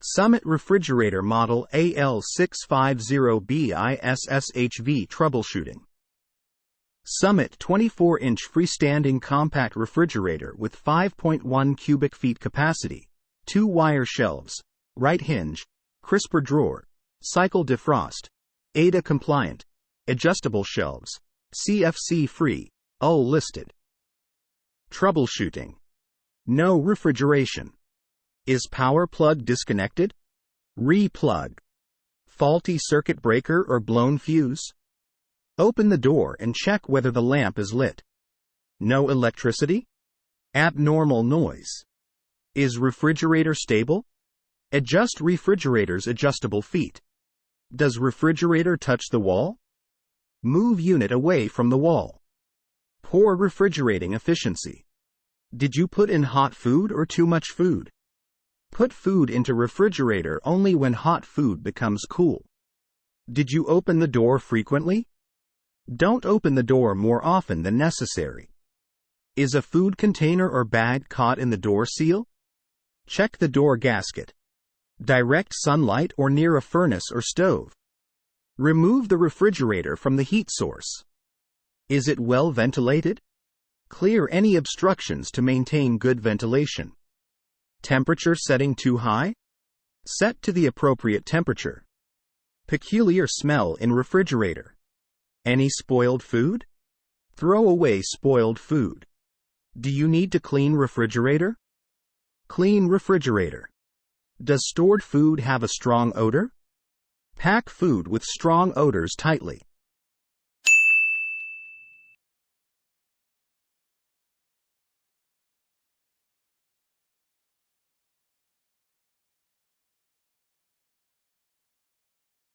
Summit Refrigerator Model AL650BISSHV Troubleshooting. Summit 24-inch freestanding compact refrigerator with 5.1 cubic feet capacity, 2 wire shelves, right hinge, crisper drawer, cycle defrost, ADA compliant, adjustable shelves, CFC free, all listed. Troubleshooting. No refrigeration. Is power plug disconnected? Re-plug. Faulty circuit breaker or blown fuse? Open the door and check whether the lamp is lit. No electricity? Abnormal noise. Is refrigerator stable? Adjust refrigerator's adjustable feet. Does refrigerator touch the wall? Move unit away from the wall. Poor refrigerating efficiency. Did you put in hot food or too much food? Put food into refrigerator only when hot food becomes cool. Did you open the door frequently? Don't open the door more often than necessary. Is a food container or bag caught in the door seal? Check the door gasket. Direct sunlight or near a furnace or stove. Remove the refrigerator from the heat source. Is it well ventilated? Clear any obstructions to maintain good ventilation. Temperature setting too high? Set to the appropriate temperature. Peculiar smell in refrigerator. Any spoiled food? Throw away spoiled food. Do you need to clean refrigerator? Clean refrigerator. Does stored food have a strong odor? Pack food with strong odors tightly.